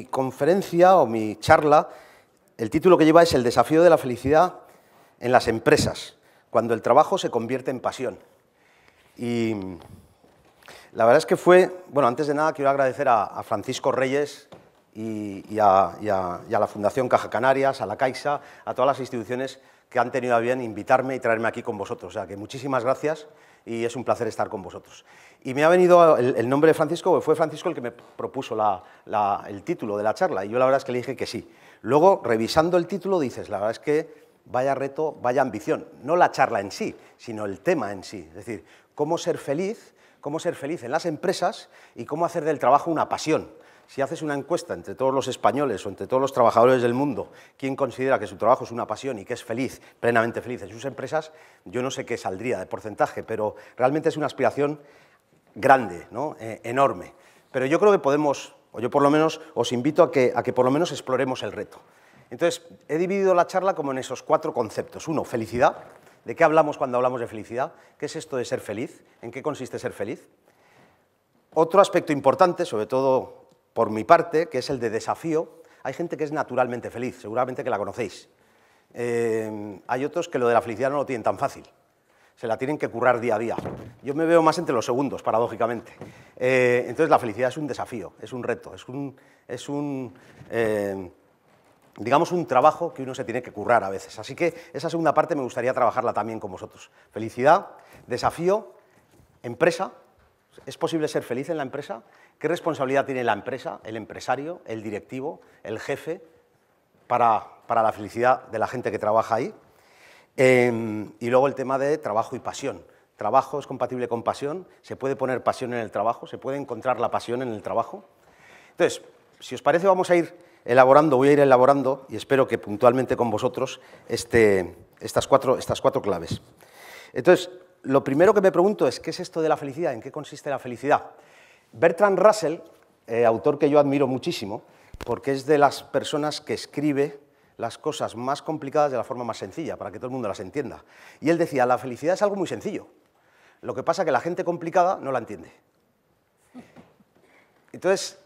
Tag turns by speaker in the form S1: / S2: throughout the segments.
S1: mi conferencia o mi charla, el título que lleva es El desafío de la felicidad en las empresas, cuando el trabajo se convierte en pasión. Y la verdad es que fue, bueno, antes de nada quiero agradecer a Francisco Reyes y a la Fundación Caja Canarias, a la Caixa, a todas las instituciones que han tenido a bien invitarme y traerme aquí con vosotros. O sea, que muchísimas gracias y es un placer estar con vosotros. Y me ha venido el nombre de Francisco, porque fue Francisco el que me propuso el título de la charla, y yo la verdad es que le dije que sí. Luego, revisando el título, dices, la verdad es que vaya reto, vaya ambición. No la charla en sí, sino el tema en sí. Es decir, cómo ser feliz en las empresas y cómo hacer del trabajo una pasión. Si haces una encuesta entre todos los españoles o entre todos los trabajadores del mundo, quién considera que su trabajo es una pasión y que es feliz, plenamente feliz en sus empresas, yo no sé qué saldría de porcentaje, pero realmente es una aspiración grande, ¿no? Enorme. Pero yo creo que podemos, o yo por lo menos os invito a que por lo menos exploremos el reto. Entonces, he dividido la charla como en esos 4 conceptos. Uno, felicidad. ¿De qué hablamos cuando hablamos de felicidad? ¿Qué es esto de ser feliz? ¿En qué consiste ser feliz? Otro aspecto importante, sobre todo por mi parte, que es el de desafío. Hay gente que es naturalmente feliz, seguramente que la conocéis. Hay otros que lo de la felicidad no lo tienen tan fácil. Se la tienen que currar día a día. Yo me veo más entre los segundos, paradójicamente. Entonces, la felicidad es un desafío, es un reto, digamos, un trabajo que uno se tiene que currar a veces. Así que esa segunda parte me gustaría trabajarla también con vosotros. Felicidad, desafío, empresa. ¿Es posible ser feliz en la empresa? ¿Qué responsabilidad tiene la empresa, el empresario, el directivo, el jefe, para la felicidad de la gente que trabaja ahí? Y luego el tema de trabajo y pasión. ¿Trabajo es compatible con pasión? ¿Se puede poner pasión en el trabajo? ¿Se puede encontrar la pasión en el trabajo? Entonces, si os parece, voy a ir elaborando, y espero que puntualmente con vosotros, estas cuatro claves. Entonces, lo primero que me pregunto es, ¿qué es esto de la felicidad? ¿En qué consiste la felicidad? Bertrand Russell, autor que yo admiro muchísimo, porque es de las personas que escribe las cosas más complicadas de la forma más sencilla, para que todo el mundo las entienda. Y él decía, la felicidad es algo muy sencillo. Lo que pasa es que la gente complicada no la entiende. Entonces,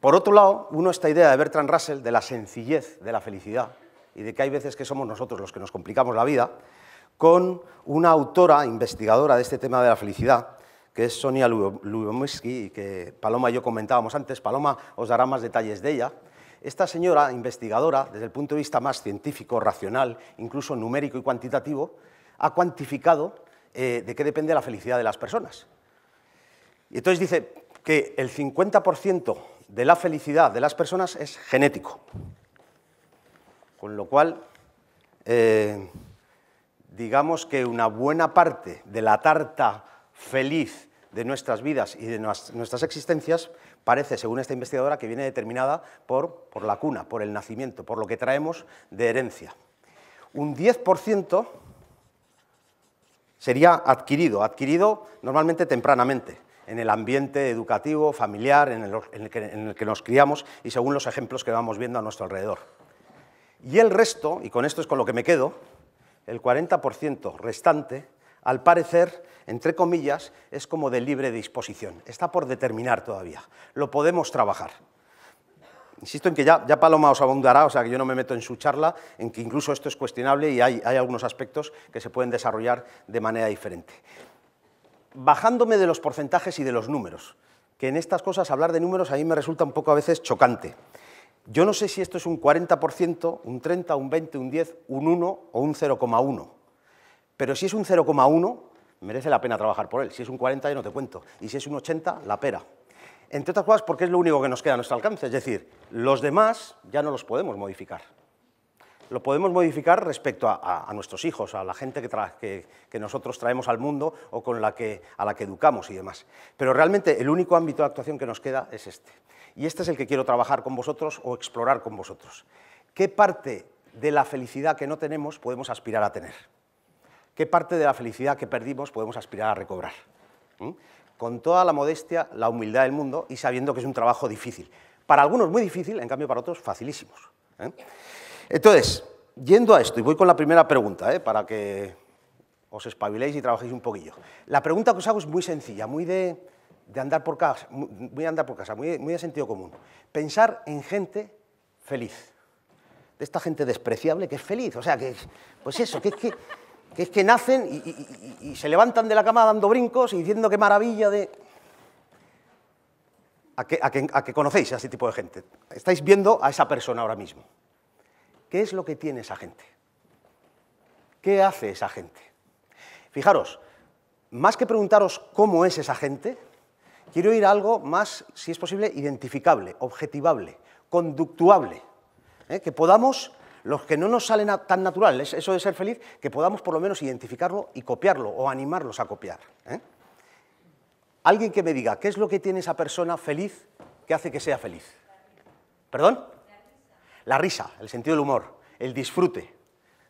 S1: por otro lado, esta idea de Bertrand Russell, de la sencillez de la felicidad, y de que hay veces que somos nosotros los que nos complicamos la vida, con una autora, investigadora de este tema de la felicidad, que es Sonia Lyubomirsky, y que Paloma y yo comentábamos antes. Paloma os dará más detalles de ella. Esta señora, investigadora, desde el punto de vista más científico, racional, incluso numérico y cuantitativo, ha cuantificado de qué depende la felicidad de las personas. Y entonces dice que el 50% de la felicidad de las personas es genético. Con lo cual, digamos que una buena parte de la tarta feliz de nuestras vidas y de nuestras existencias parece, según esta investigadora, que viene determinada por la cuna, por el nacimiento, por lo que traemos de herencia. Un 10% sería adquirido normalmente tempranamente, en el ambiente educativo, familiar, en el que nos criamos y según los ejemplos que vamos viendo a nuestro alrededor. Y el resto, y con esto es con lo que me quedo, el 40% restante, al parecer, entre comillas, es como de libre disposición. Está por determinar todavía. Lo podemos trabajar. Insisto en que ya Paloma os abundará, o sea que yo no me meto en su charla, en que incluso esto es cuestionable y hay algunos aspectos que se pueden desarrollar de manera diferente. Bajándome de los porcentajes y de los números, que en estas cosas hablar de números a mí me resulta un poco a veces chocante. Yo no sé si esto es un 40%, un 30%, un 20%, un 10%, un 1% o un 0,1%. Pero si es un 0,1, merece la pena trabajar por él. Si es un 40, ya no te cuento. Y si es un 80, la pera. Entre otras cosas, porque es lo único que nos queda a nuestro alcance. Es decir, los demás ya no los podemos modificar. Lo podemos modificar respecto a nuestros hijos, a la gente que nosotros traemos al mundo o a la que educamos y demás. Pero realmente el único ámbito de actuación que nos queda es este. Y este es el que quiero trabajar con vosotros o explorar con vosotros. ¿Qué parte de la felicidad que no tenemos podemos aspirar a tener? ¿Qué parte de la felicidad que perdimos podemos aspirar a recobrar? Con toda la modestia, la humildad del mundo y sabiendo que es un trabajo difícil. Para algunos muy difícil, en cambio para otros facilísimos. Entonces, yendo a esto, y voy con la primera pregunta, para que os espabiléis y trabajéis un poquillo. La pregunta que os hago es muy sencilla, muy de de andar por casa, muy de sentido común. Pensar en gente feliz, de esta gente despreciable que es feliz, o sea, que pues eso, que es que nacen y se levantan de la cama dando brincos y diciendo qué maravilla de... ¿A que conocéis a ese tipo de gente? Estáis viendo a esa persona ahora mismo. ¿Qué es lo que tiene esa gente? ¿Qué hace esa gente? Fijaros, más que preguntaros cómo es esa gente, quiero ir a algo más, si es posible, identificable, objetivable, conductuable, que podamos, los que no nos salen tan natural, eso de ser feliz, que podamos por lo menos identificarlo y copiarlo o animarlos a copiar. Alguien que me diga qué es lo que tiene esa persona feliz que hace que sea feliz. ¿Perdón? La risa, el sentido del humor, el disfrute.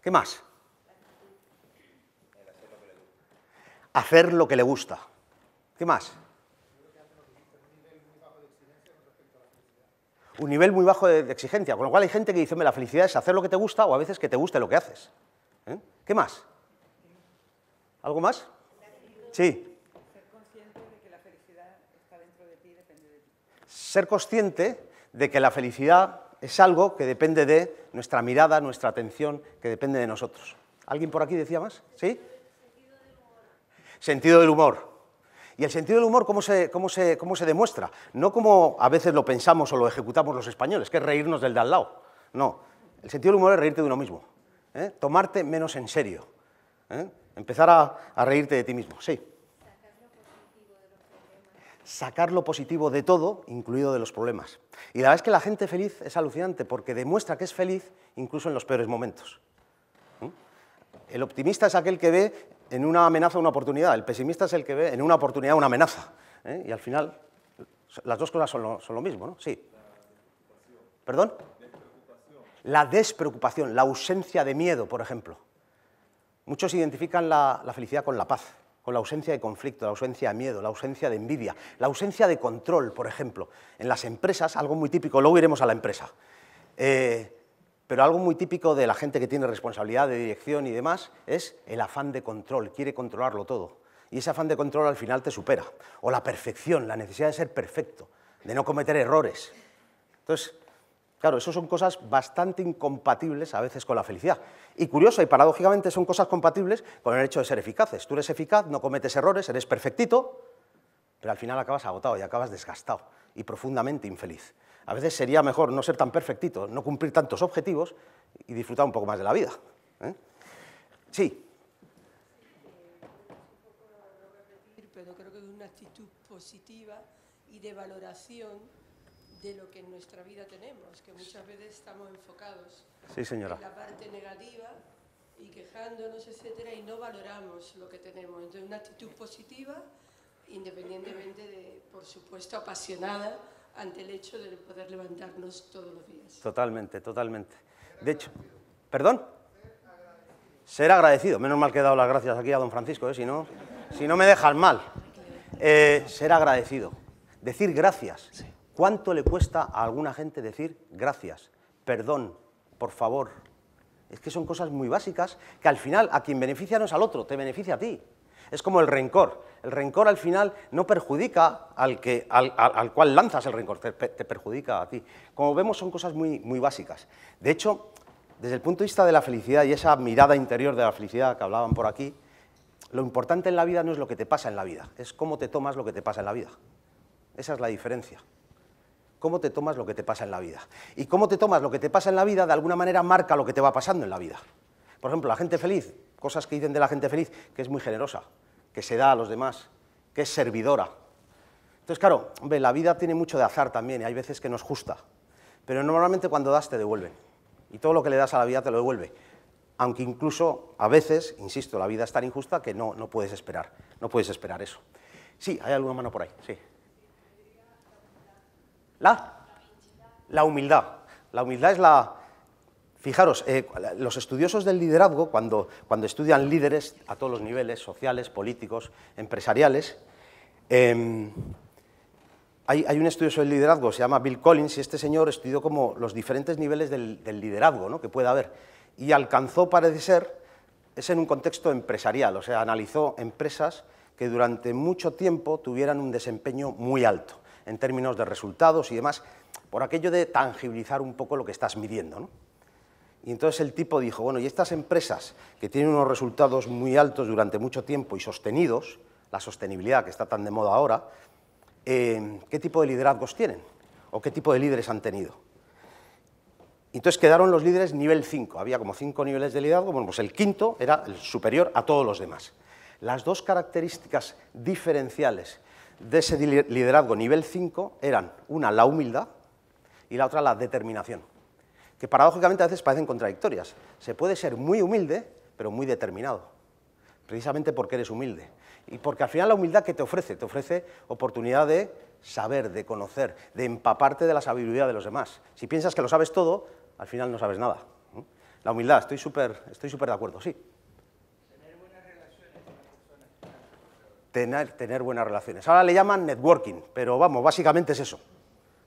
S1: ¿Qué más? Hacer lo que le gusta. ¿Qué más? Un nivel muy bajo de exigencia, con lo cual hay gente que dice, la felicidad es hacer lo que te gusta o a veces que te guste lo que haces. ¿Qué más? ¿Algo más? Sí. Ser consciente de que la felicidad es algo que depende de nuestra mirada, nuestra atención, que depende de nosotros. ¿Alguien por aquí decía más? ¿Sí? Sentido del humor. ¿Y el sentido del humor cómo se demuestra? No como a veces lo pensamos o lo ejecutamos los españoles, que es reírnos del de al lado. No, el sentido del humor es reírte de uno mismo, tomarte menos en serio, empezar a reírte de ti mismo. Sí. Sacar lo positivo de todo, incluido de los problemas. Y la verdad es que la gente feliz es alucinante porque demuestra que es feliz incluso en los peores momentos. El optimista es aquel que ve en una amenaza una oportunidad, el pesimista es el que ve en una oportunidad una amenaza. Y al final, las dos cosas son lo mismo, ¿no? Sí. ¿Perdón? La despreocupación, la ausencia de miedo, por ejemplo. Muchos identifican la felicidad con la paz, con la ausencia de conflicto, la ausencia de miedo, la ausencia de envidia, la ausencia de control, por ejemplo. En las empresas, algo muy típico, luego iremos a la empresa, pero algo muy típico de la gente que tiene responsabilidad de dirección y demás es el afán de control, quiere controlarlo todo. Y ese afán de control al final te supera. O la perfección, la necesidad de ser perfecto, de no cometer errores. Entonces, claro, eso son cosas bastante incompatibles a veces con la felicidad. Y curioso y paradójicamente son cosas compatibles con el hecho de ser eficaces. Tú eres eficaz, no cometes errores, eres perfectito, pero al final acabas agotado y acabas desgastado y profundamente infeliz. A veces sería mejor no ser tan perfectito, no cumplir tantos objetivos y disfrutar un poco más de la vida. Sí.
S2: Pero creo que es una actitud positiva y de valoración de lo que en nuestra vida tenemos, que muchas veces estamos enfocados en la parte negativa y quejándonos, etcétera, y no valoramos lo que tenemos. Entonces, una actitud positiva, independientemente de, por supuesto, apasionada ante el hecho de poder levantarnos todos los días.
S1: Totalmente, totalmente. De hecho, ¿perdón? Ser agradecido. Menos mal que he dado las gracias aquí a don Francisco, si no me dejan mal. Ser agradecido. Decir gracias. Sí. ¿Cuánto le cuesta a alguna gente decir gracias, perdón, por favor? Es que son cosas muy básicas que al final a quien beneficia no es al otro, te beneficia a ti. Es como el rencor. El rencor al final no perjudica al cual lanzas el rencor, te perjudica a ti. Como vemos son cosas muy, muy básicas. De hecho, desde el punto de vista de la felicidad y esa mirada interior de la felicidad que hablaban por aquí, lo importante en la vida no es lo que te pasa en la vida, es cómo te tomas lo que te pasa en la vida. Esa es la diferencia. Cómo te tomas lo que te pasa en la vida. Y cómo te tomas lo que te pasa en la vida, de alguna manera marca lo que te va pasando en la vida. Por ejemplo, la gente feliz, cosas que dicen de la gente feliz, que es muy generosa, que se da a los demás, que es servidora. Entonces, claro, hombre, la vida tiene mucho de azar también, y hay veces que no es justa. Pero normalmente cuando das te devuelven. Y todo lo que le das a la vida te lo devuelve. Aunque incluso, a veces, insisto, la vida es tan injusta que no puedes esperar. No puedes esperar eso. Sí, hay alguna mano por ahí, sí. La humildad. La humildad es la... Fijaros, los estudiosos del liderazgo, cuando estudian líderes a todos los niveles, sociales, políticos, empresariales, hay un estudioso del liderazgo, se llama Bill Collins, y este señor estudió como los diferentes niveles del liderazgo, ¿no?, que puede haber, y alcanzó, parece ser, es en un contexto empresarial, o sea, analizó empresas que durante mucho tiempo tuvieran un desempeño muy alto, en términos de resultados y demás, por aquello de tangibilizar un poco lo que estás midiendo, ¿no? Y entonces el tipo dijo, bueno, y estas empresas que tienen unos resultados muy altos durante mucho tiempo y sostenidos, la sostenibilidad que está tan de moda ahora, ¿qué tipo de liderazgos tienen? ¿O qué tipo de líderes han tenido? Y entonces quedaron los líderes nivel 5, había como 5 niveles de liderazgo, bueno, pues el quinto era el superior a todos los demás. Las dos características diferenciales de ese liderazgo nivel 5 eran una, la humildad, y la otra, la determinación, que paradójicamente a veces parecen contradictorias. Se puede ser muy humilde, pero muy determinado, precisamente porque eres humilde. Y porque al final la humildad, ¿qué te ofrece? Te ofrece oportunidad de saber, de conocer, de empaparte de la sabiduría de los demás. Si piensas que lo sabes todo, al final no sabes nada. La humildad, estoy súper de acuerdo, sí.
S3: Tener buenas relaciones con las personas.
S1: Tener buenas relaciones. Ahora le llaman networking, pero vamos, básicamente es eso.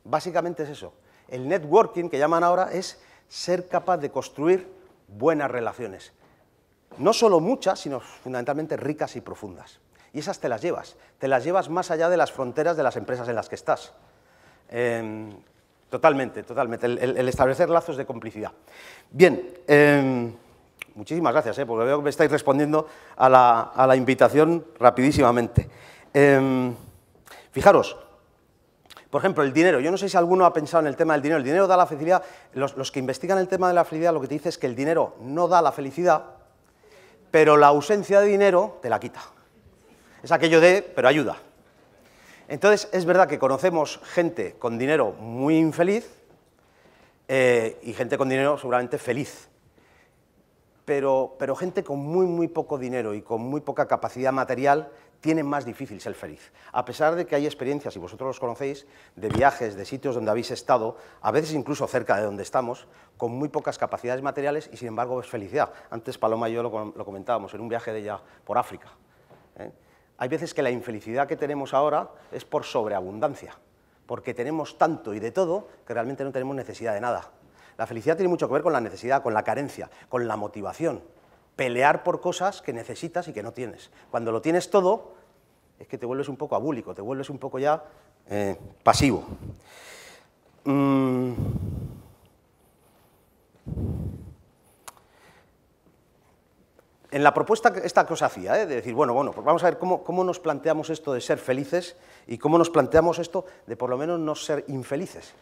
S1: Básicamente es eso. El networking, que llaman ahora, es ser capaz de construir buenas relaciones. No solo muchas, sino fundamentalmente ricas y profundas. Y esas te las llevas más allá de las fronteras de las empresas en las que estás. Totalmente, el establecer lazos de complicidad. Bien, muchísimas gracias, porque veo que me estáis respondiendo a la invitación rapidísimamente. Fijaros, por ejemplo, el dinero. Yo no sé si alguno ha pensado en el tema del dinero. El dinero da la felicidad. Los que investigan el tema de la felicidad lo que te dice es que el dinero no da la felicidad, pero la ausencia de dinero te la quita. Es aquello de, pero ayuda. Entonces, es verdad que conocemos gente con dinero muy infeliz y gente con dinero seguramente feliz. Pero gente con muy poco dinero y con muy poca capacidad material tiene más difícil ser feliz. A pesar de que hay experiencias, y vosotros los conocéis, de viajes, de sitios donde habéis estado, a veces incluso cerca de donde estamos, con muy pocas capacidades materiales y sin embargo es felicidad. Antes Paloma y yo lo comentábamos en un viaje de ella por África. Hay veces que la infelicidad que tenemos ahora es por sobreabundancia, porque tenemos tanto y de todo que realmente no tenemos necesidad de nada. La felicidad tiene mucho que ver con la necesidad, con la carencia, con la motivación. Pelear por cosas que necesitas y que no tienes. Cuando lo tienes todo, es que te vuelves un poco abúlico, te vuelves un poco ya pasivo. En la propuesta esta que os hacía, de decir, bueno, pues vamos a ver cómo nos planteamos esto de ser felices y cómo nos planteamos esto de por lo menos no ser infelices.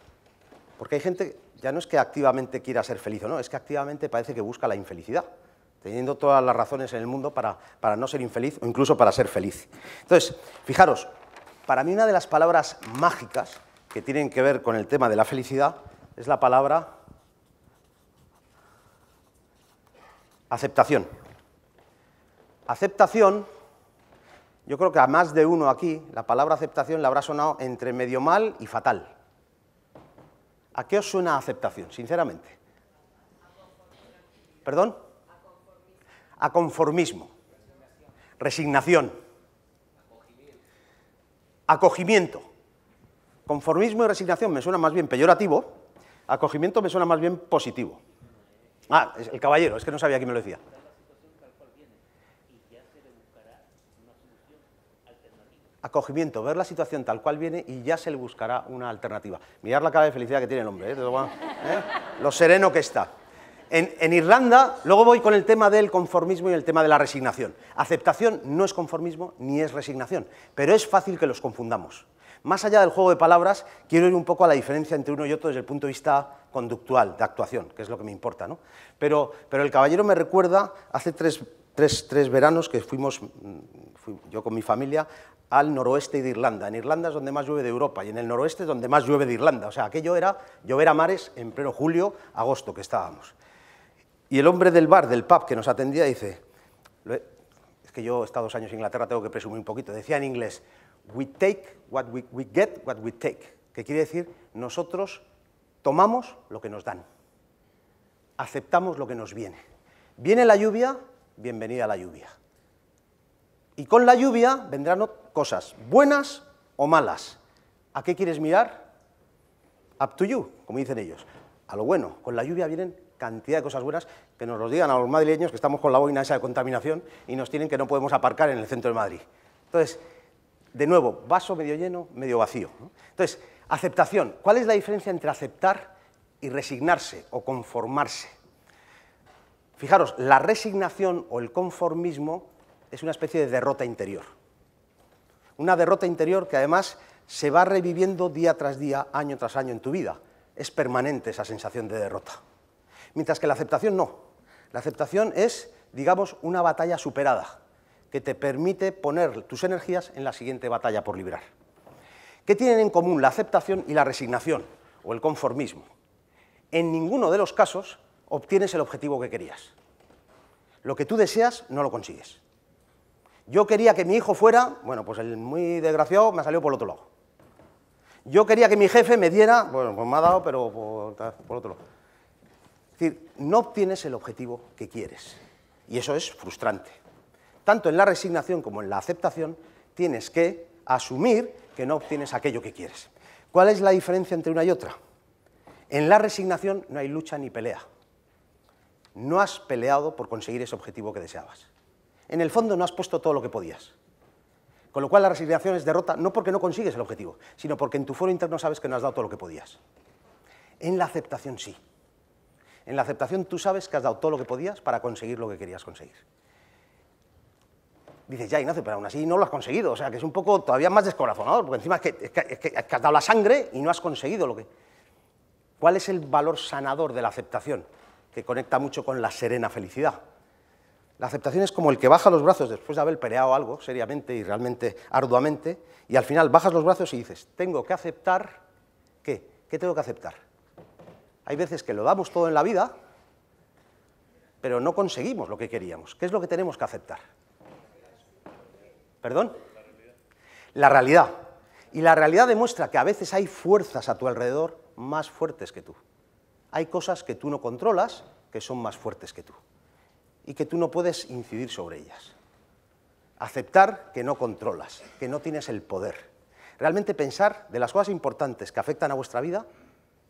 S1: Porque hay gente, ya no es que activamente quiera ser feliz o no, es que activamente parece que busca la infelicidad, teniendo todas las razones en el mundo para no ser infeliz o incluso para ser feliz. Entonces, fijaros, para mí una de las palabras mágicas que tienen que ver con el tema de la felicidad es la palabra aceptación. Aceptación, yo creo que a más de uno aquí, la palabra aceptación le habrá sonado entre medio mal y fatal. ¿A qué os suena aceptación, sinceramente? ¿Perdón? A conformismo. Resignación. Acogimiento. Conformismo y resignación me suena más bien peyorativo, acogimiento me suena más bien positivo. Ah, el caballero, es que no sabía quién me lo decía. Acogimiento, ver la situación tal cual viene y ya se le buscará una alternativa. Mirad la cara de felicidad que tiene el hombre, lo sereno que está. En Irlanda, luego voy con el tema del conformismo y el tema de la resignación. Aceptación no es conformismo ni es resignación, pero es fácil que los confundamos. Más allá del juego de palabras, quiero ir un poco a la diferencia entre uno y otro desde el punto de vista conductual, de actuación, que es lo que me importa, ¿no? Pero el caballero me recuerda, hace tres veranos que fui yo con mi familia al noroeste de Irlanda. En Irlanda es donde más llueve de Europa y en el noroeste es donde más llueve de Irlanda. O sea, aquello era llover a mares en pleno julio, agosto que estábamos. Y el hombre del bar, del pub que nos atendía dice, es que yo he estado 2 años en Inglaterra, tengo que presumir un poquito, decía en inglés, we get what we take, que quiere decir, nosotros tomamos lo que nos dan, aceptamos lo que nos viene. Viene la lluvia, bienvenida la lluvia. Y con la lluvia vendrán cosas buenas o malas. ¿A qué quieres mirar? Up to you, como dicen ellos. A lo bueno. Con la lluvia vienen cantidad de cosas buenas que nos los digan a los madrileños que estamos con la boina esa de contaminación y nos tienen que no podemos aparcar en el centro de Madrid. Entonces, de nuevo, vaso medio lleno, medio vacío, ¿no? Entonces, aceptación. ¿Cuál es la diferencia entre aceptar y resignarse o conformarse? Fijaros, la resignación o el conformismo es una especie de derrota interior. Una derrota interior que además se va reviviendo día tras día, año tras año en tu vida. Es permanente esa sensación de derrota. Mientras que la aceptación no. La aceptación es, digamos, una batalla superada, que te permite poner tus energías en la siguiente batalla por librar. ¿Qué tienen en común la aceptación y la resignación o el conformismo? En ninguno de los casos obtienes el objetivo que querías. Lo que tú deseas no lo consigues. Yo quería que mi hijo fuera, bueno, pues el muy desgraciado me ha salido por el otro lado. Yo quería que mi jefe me diera, bueno, pues me ha dado, pero por otro lado. Es decir, no obtienes el objetivo que quieres, y eso es frustrante. Tanto en la resignación como en la aceptación tienes que asumir que no obtienes aquello que quieres. ¿Cuál es la diferencia entre una y otra? En la resignación no hay lucha ni pelea. No has peleado por conseguir ese objetivo que deseabas. En el fondo no has puesto todo lo que podías. Con lo cual la resignación es derrota, no porque no consigues el objetivo, sino porque en tu foro interno sabes que no has dado todo lo que podías. En la aceptación sí. En la aceptación tú sabes que has dado todo lo que podías para conseguir lo que querías conseguir. Dices, ya Ignacio, pero aún así no lo has conseguido, o sea que es un poco todavía más descorazonador, porque encima es que has dado la sangre y no has conseguido lo que... ¿Cuál es el valor sanador de la aceptación? Que conecta mucho con la serena felicidad. La aceptación es como el que baja los brazos después de haber peleado algo seriamente y realmente arduamente, y al final bajas los brazos y dices, tengo que aceptar, ¿qué? ¿Qué tengo que aceptar? Hay veces que lo damos todo en la vida, pero no conseguimos lo que queríamos. ¿Qué es lo que tenemos que aceptar? ¿Perdón? La realidad. Y la realidad demuestra que a veces hay fuerzas a tu alrededor más fuertes que tú. Hay cosas que tú no controlas que son más fuertes que tú y que tú no puedes incidir sobre ellas. Aceptar que no controlas, que no tienes el poder. Realmente pensar de las cosas importantes que afectan a vuestra vida,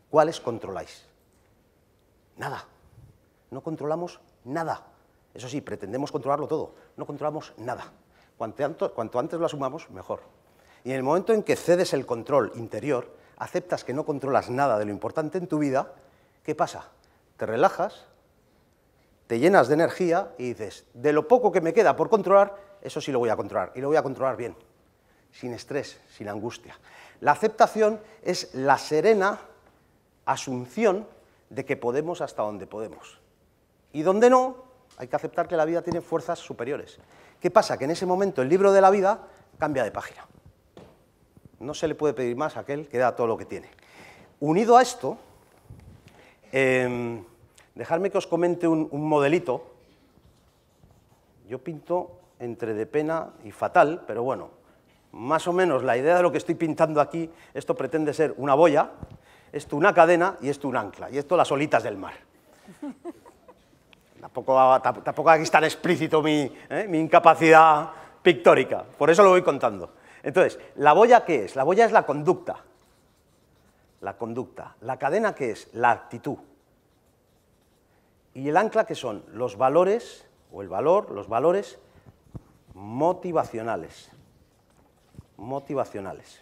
S1: ¿cuáles controláis? Nada. No controlamos nada. Eso sí, pretendemos controlarlo todo. No controlamos nada. Cuanto antes lo asumamos, mejor. Y en el momento en que cedes el control interior, aceptas que no controlas nada de lo importante en tu vida, ¿qué pasa? Te relajas, te llenas de energía y dices, de lo poco que me queda por controlar, eso sí lo voy a controlar, y lo voy a controlar bien, sin estrés, sin angustia. La aceptación es la serena asunción de que podemos hasta donde podemos. Y donde no, hay que aceptar que la vida tiene fuerzas superiores. ¿Qué pasa? Que en ese momento el libro de la vida cambia de página. No se le puede pedir más a aquel que da todo lo que tiene. Unido a esto, dejadme que os comente un modelito. Yo pinto entre de pena y fatal, pero bueno, más o menos la idea de lo que estoy pintando aquí, esto pretende ser una boya, esto una cadena y esto un ancla, y esto las olitas del mar. Tampoco aquí es tan explícito mi incapacidad pictórica, por eso lo voy contando. Entonces, ¿la boya qué es? La boya es la conducta. La conducta. ¿La cadena qué es? La actitud. ¿Y el ancla qué son? Los valores, o el valor, los valores motivacionales. Motivacionales.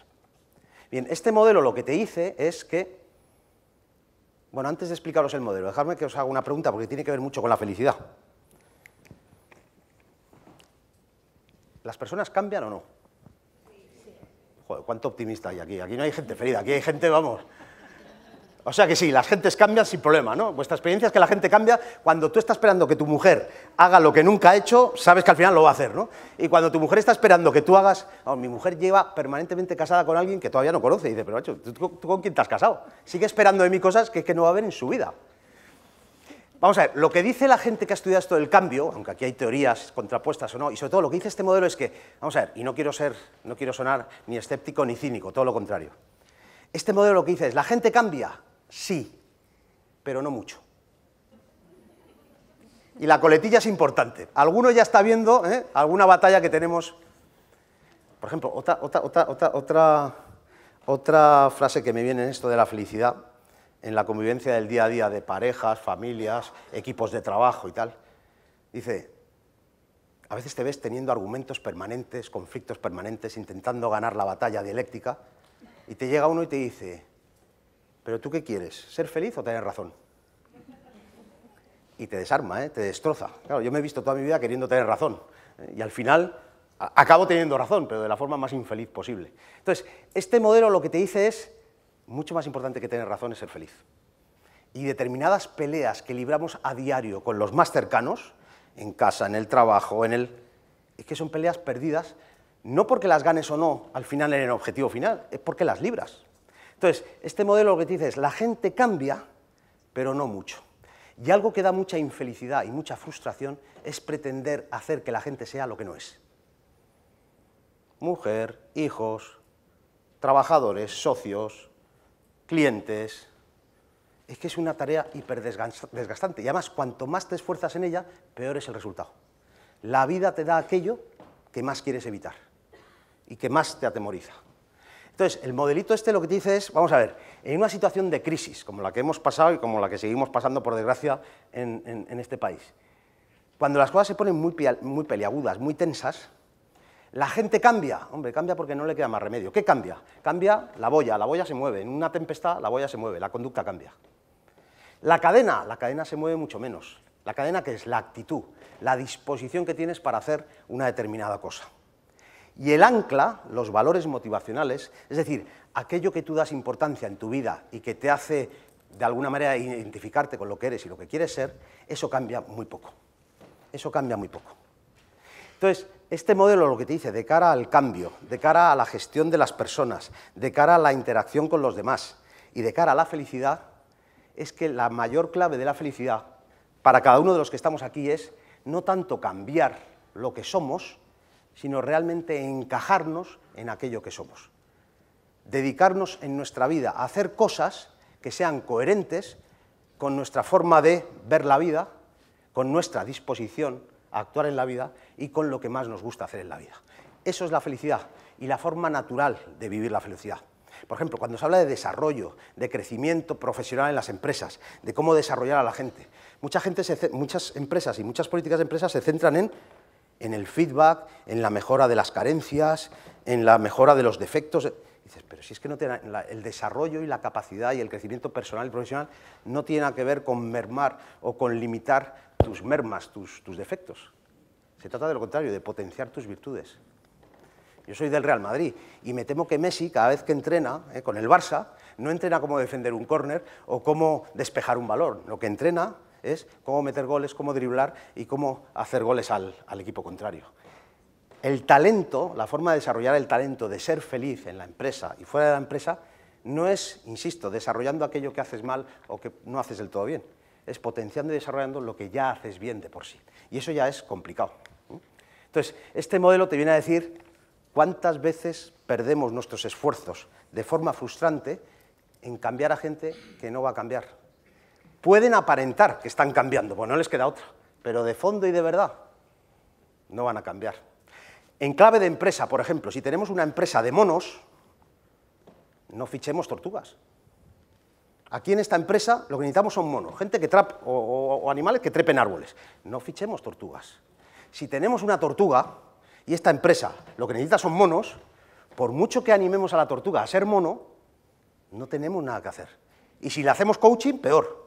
S1: Bien, este modelo lo que te dice es que... Bueno, antes de explicaros el modelo, dejadme que os haga una pregunta porque tiene que ver mucho con la felicidad. ¿Las personas cambian o no? Joder, cuánto optimista hay aquí. Aquí no hay gente feliz, aquí hay gente, vamos... O sea que sí, las gentes cambian sin problema, ¿no? Vuestra experiencia es que la gente cambia cuando tú estás esperando que tu mujer haga lo que nunca ha hecho, sabes que al final lo va a hacer, ¿no? Y cuando tu mujer está esperando que tú hagas... mi mujer lleva permanentemente casada con alguien que todavía no conoce y dice, pero macho, ¿tú con quién te has casado? Sigue esperando de mí cosas que no va a ver en su vida. Vamos a ver, lo que dice la gente que ha estudiado esto del cambio, aunque aquí hay teorías contrapuestas o no, y sobre todo lo que dice este modelo es que, vamos a ver, y no quiero sonar ni escéptico ni cínico, todo lo contrario. Este modelo lo que dice es, ¿la gente cambia? Sí, pero no mucho. Y la coletilla es importante. Alguno ya está viendo alguna batalla que tenemos. Por ejemplo, otra frase que me viene en esto de la felicidad, en la convivencia del día a día de parejas, familias, equipos de trabajo y tal, dice, a veces te ves teniendo argumentos permanentes, conflictos permanentes, intentando ganar la batalla dialéctica, y te llega uno y te dice, ¿pero tú qué quieres? ¿Ser feliz o tener razón? Y te desarma, te destroza. Claro, yo me he visto toda mi vida queriendo tener razón, y al final acabo teniendo razón, pero de la forma más infeliz posible. Entonces, este modelo lo que te dice es, mucho más importante que tener razón es ser feliz. Y determinadas peleas que libramos a diario con los más cercanos, en casa, en el trabajo, es que son peleas perdidas, no porque las ganes o no al final en el objetivo final, es porque las libras. Entonces, este modelo lo que te dice es, la gente cambia, pero no mucho. Y algo que da mucha infelicidad y mucha frustración es pretender hacer que la gente sea lo que no es. Mujer, hijos, trabajadores, socios, clientes. Es que es una tarea hiperdesgastante. Y además, cuanto más te esfuerzas en ella, peor es el resultado. La vida te da aquello que más quieres evitar y que más te atemoriza. Entonces, el modelito este lo que te dice es, vamos a ver, en una situación de crisis, como la que hemos pasado y como la que seguimos pasando, por desgracia, en este país, cuando las cosas se ponen muy peliagudas, muy tensas, la gente cambia. Hombre, cambia porque no le queda más remedio. ¿Qué cambia? Cambia la boya se mueve. En una tempestad la boya se mueve, la conducta cambia. La cadena se mueve mucho menos. La cadena, ¿qué es? La actitud, la disposición que tienes para hacer una determinada cosa. Y el ancla, los valores motivacionales, es decir, aquello que tú das importancia en tu vida y que te hace, de alguna manera, identificarte con lo que eres y lo que quieres ser, eso cambia muy poco. Eso cambia muy poco. Entonces, este modelo lo que te dice, de cara al cambio, de cara a la gestión de las personas, de cara a la interacción con los demás y de cara a la felicidad, es que la mayor clave de la felicidad para cada uno de los que estamos aquí es no tanto cambiar lo que somos, sino realmente encajarnos en aquello que somos. Dedicarnos en nuestra vida a hacer cosas que sean coherentes con nuestra forma de ver la vida, con nuestra disposición a actuar en la vida y con lo que más nos gusta hacer en la vida. Eso es la felicidad y la forma natural de vivir la felicidad. Por ejemplo, cuando se habla de desarrollo, de crecimiento profesional en las empresas, de cómo desarrollar a la gente, muchas empresas y muchas políticas de empresas se centran en el feedback, en la mejora de las carencias, en la mejora de los defectos. Dices, pero si es que no tiene, el desarrollo y la capacidad y el crecimiento personal y profesional no tiene nada que ver con mermar o con limitar tus mermas, tus defectos. Se trata de lo contrario, de potenciar tus virtudes. Yo soy del Real Madrid y me temo que Messi, cada vez que entrena con el Barça, no entrena cómo defender un córner o cómo despejar un balón. Lo que entrena es cómo meter goles, cómo driblar y cómo hacer goles al equipo contrario. El talento, la forma de desarrollar el talento de ser feliz en la empresa y fuera de la empresa, no es, insisto, desarrollando aquello que haces mal o que no haces del todo bien. Es potenciando y desarrollando lo que ya haces bien de por sí. Y eso ya es complicado. Entonces, este modelo te viene a decir cuántas veces perdemos nuestros esfuerzos de forma frustrante en cambiar a gente que no va a cambiar. Pueden aparentar que están cambiando, pues no les queda otra, pero de fondo y de verdad no van a cambiar. En clave de empresa, por ejemplo, si tenemos una empresa de monos, no fichemos tortugas. Aquí en esta empresa lo que necesitamos son monos, gente que o animales que trepen árboles. No fichemos tortugas. Si tenemos una tortuga y esta empresa lo que necesita son monos, por mucho que animemos a la tortuga a ser mono, no tenemos nada que hacer. Y si le hacemos coaching, peor.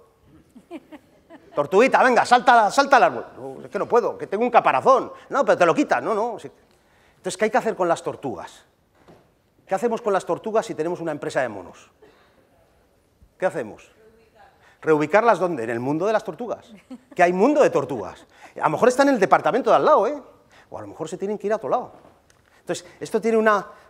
S1: Tortuguita, venga, salta al árbol. No, es que no puedo, que tengo un caparazón. No, pero te lo quitas. No. Entonces, ¿qué hay que hacer con las tortugas? ¿Qué hacemos con las tortugas si tenemos una empresa de monos? ¿Qué hacemos? ¿Reubicarlas dónde? En el mundo de las tortugas. Que hay mundo de tortugas. A lo mejor está en el departamento de al lado, o a lo mejor se tienen que ir a otro lado. Entonces, esto tiene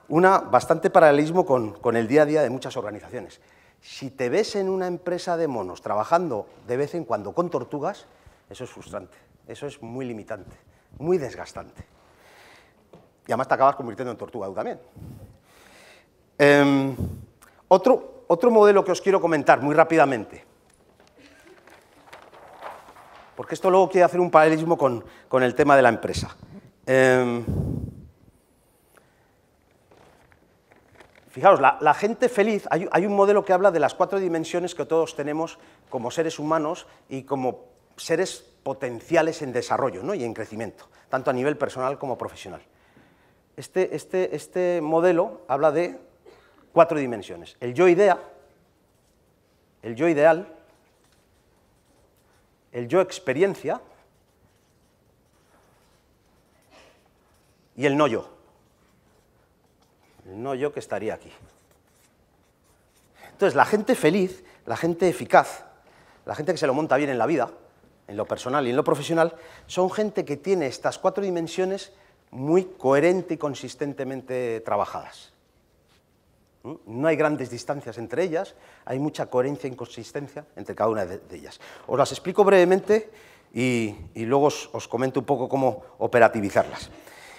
S1: bastante paralelismo con el día a día de muchas organizaciones. Si te ves en una empresa de monos trabajando de vez en cuando con tortugas, eso es frustrante, eso es muy limitante, muy desgastante. Y además te acabas convirtiendo en tortuga tú también. Otro modelo que os quiero comentar muy rápidamente, porque esto luego quiere hacer un paralelismo con el tema de la empresa. Fijaos, la gente feliz, hay un modelo que habla de las 4 dimensiones que todos tenemos como seres humanos y como seres potenciales en desarrollo, ¿no? Y en crecimiento, tanto a nivel personal como profesional. Este modelo habla de 4 dimensiones: el yo-idea, el yo-ideal, el yo-experiencia y el no-yo. El no-yo que estaría aquí. Entonces, la gente feliz, la gente eficaz, la gente que se lo monta bien en la vida, en lo personal y en lo profesional, son gente que tiene estas 4 dimensiones muy coherente y consistentemente trabajadas. No hay grandes distancias entre ellas, hay mucha coherencia e inconsistencia entre cada una de ellas. Os las explico brevemente y luego os comento un poco cómo operativizarlas.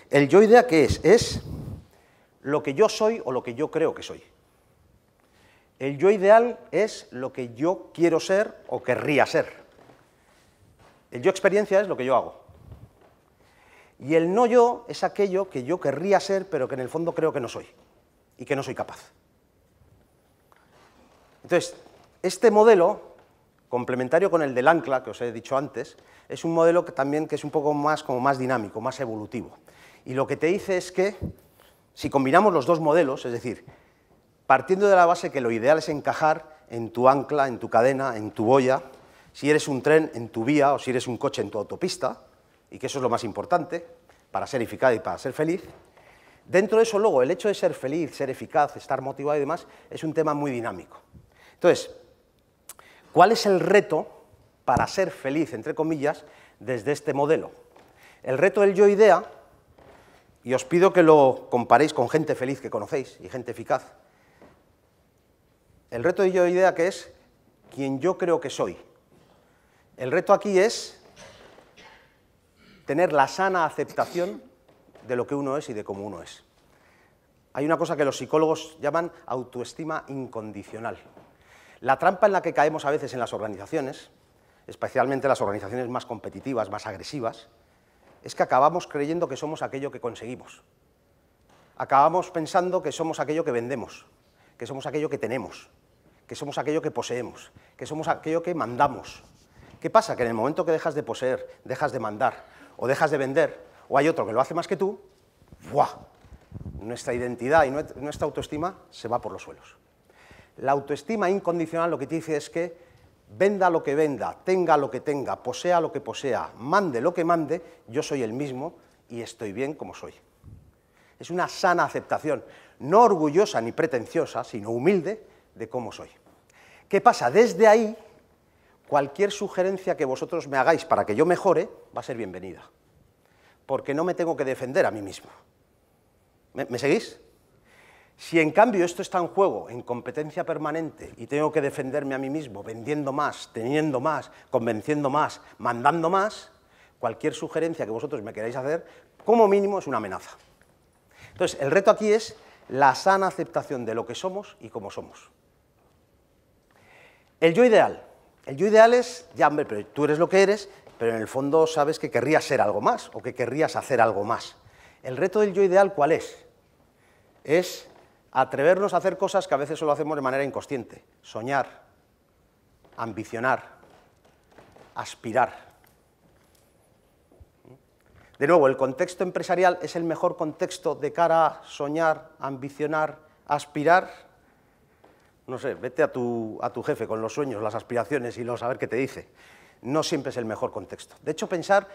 S1: El yo-idea, ¿qué es? Es lo que yo soy o lo que yo creo que soy. El yo-ideal es lo que yo quiero ser o querría ser. El yo-experiencia es lo que yo hago. Y el no-yo es aquello que yo querría ser, pero que en el fondo creo que no soy, y que no soy capaz. Entonces, este modelo, complementario con el del ancla, que os he dicho antes, es un modelo que también es un poco más, como más dinámico, más evolutivo. Y lo que te dice es que, si combinamos los dos modelos, es decir, partiendo de la base que lo ideal es encajar en tu ancla, en tu cadena, en tu boya, si eres un tren, en tu vía, o si eres un coche, en tu autopista, y que eso es lo más importante para ser eficaz y para ser feliz. Dentro de eso, luego, el hecho de ser feliz, ser eficaz, estar motivado y demás, es un tema muy dinámico. Entonces, ¿cuál es el reto para ser feliz, entre comillas, desde este modelo? El reto del yo-idea, y os pido que lo comparéis con gente feliz que conocéis y gente eficaz. El reto del yo-idea, que es quien yo creo que soy. El reto aquí es tener la sana aceptación de lo que uno es y de cómo uno es. Hay una cosa que los psicólogos llaman autoestima incondicional. La trampa en la que caemos a veces en las organizaciones, especialmente las organizaciones más competitivas, más agresivas, es que acabamos creyendo que somos aquello que conseguimos. Acabamos pensando que somos aquello que vendemos, que somos aquello que tenemos, que somos aquello que poseemos, que somos aquello que mandamos. ¿Qué pasa? Que en el momento que dejas de poseer, dejas de mandar, o dejas de vender, o hay otro que lo hace más que tú, ¡buah!, nuestra identidad y nuestra autoestima se va por los suelos. La autoestima incondicional lo que te dice es que venda lo que venda, tenga lo que tenga, posea lo que posea, mande lo que mande, yo soy el mismo y estoy bien como soy. Es una sana aceptación, no orgullosa ni pretenciosa, sino humilde de cómo soy. ¿Qué pasa? Desde ahí, cualquier sugerencia que vosotros me hagáis para que yo mejore va a ser bienvenida, porque no me tengo que defender a mí mismo. ¿Me seguís? Si en cambio esto está en juego, en competencia permanente, y tengo que defenderme a mí mismo, vendiendo más, teniendo más, convenciendo más, mandando más, cualquier sugerencia que vosotros me queráis hacer, como mínimo es una amenaza. Entonces, el reto aquí es la sana aceptación de lo que somos y cómo somos. El yo ideal. El yo ideal es, ya hombre, pero tú eres lo que eres, pero en el fondo sabes que querrías ser algo más, o que querrías hacer algo más. El reto del yo ideal, ¿cuál es? Es atrevernos a hacer cosas que a veces solo hacemos de manera inconsciente. Soñar, ambicionar, aspirar. De nuevo, el contexto empresarial es el mejor contexto de cara a soñar, ambicionar, aspirar. No sé, vete a tu jefe con los sueños, las aspiraciones y a ver qué te dice. No siempre es el mejor contexto. De hecho, pensar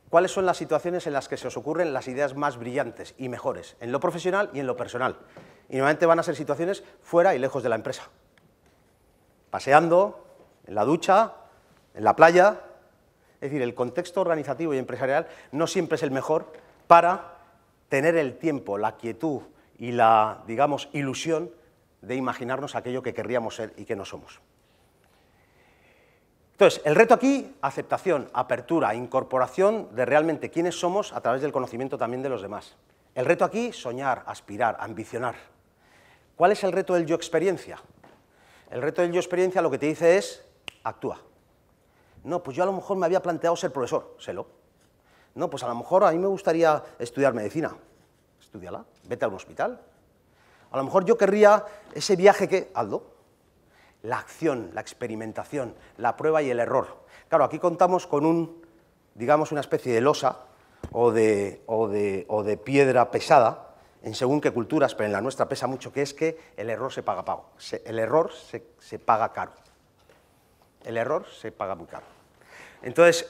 S1: cuáles son las situaciones en las que se os ocurren las ideas más brillantes y mejores, en lo profesional y en lo personal. Y normalmente van a ser situaciones fuera y lejos de la empresa. Paseando, en la ducha, en la playa. Es decir, el contexto organizativo y empresarial no siempre es el mejor para tener el tiempo, la quietud y la, digamos, ilusión de imaginarnos aquello que querríamos ser y que no somos. Entonces, el reto aquí, aceptación, apertura, incorporación de realmente quiénes somos a través del conocimiento también de los demás. El reto aquí, soñar, aspirar, ambicionar. ¿Cuál es el reto del yo experiencia? El reto del yo experiencia lo que te dice es, actúa. No, pues yo a lo mejor me había planteado ser profesor, sélo. No, pues a lo mejor a mí me gustaría estudiar medicina, estúdiala, vete a un hospital. A lo mejor yo querría ese viaje que, hazlo. la acción, la experimentación, la prueba y el error. Claro, aquí contamos con digamos, una especie de losa o de piedra pesada, en según qué culturas, pero en la nuestra pesa mucho, que es que el error se paga pago. El error se paga caro. El error se paga muy caro. Entonces,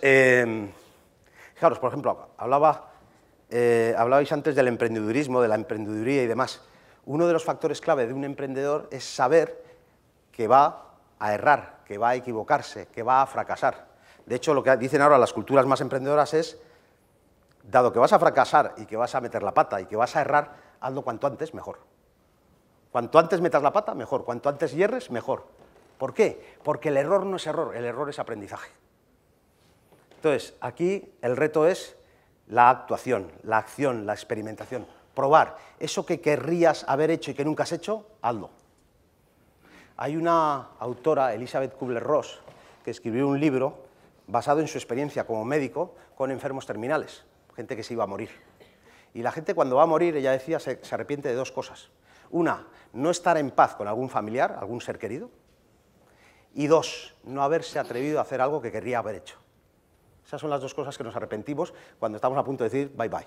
S1: fijaros, por ejemplo, hablabais antes del emprendedurismo, de la emprendeduría y demás. Uno de los factores clave de un emprendedor es saber que va a errar, que va a equivocarse, que va a fracasar. De hecho, lo que dicen ahora las culturas más emprendedoras es, dado que vas a fracasar y que vas a meter la pata y que vas a errar, hazlo cuanto antes, mejor. Cuanto antes metas la pata, mejor. Cuanto antes hierres, mejor. ¿Por qué? Porque el error no es error, el error es aprendizaje. Entonces, aquí el reto es la actuación, la acción, la experimentación. Probar. Eso que querrías haber hecho y que nunca has hecho, hazlo. Hay una autora, Elizabeth Kubler-Ross, que escribió un libro basado en su experiencia como médico con enfermos terminales, gente que se iba a morir. Y la gente cuando va a morir, ella decía, se arrepiente de dos cosas. Una, no estar en paz con algún familiar, algún ser querido. Y dos, no haberse atrevido a hacer algo que querría haber hecho. Esas son las dos cosas que nos arrepentimos cuando estamos a punto de decir bye bye.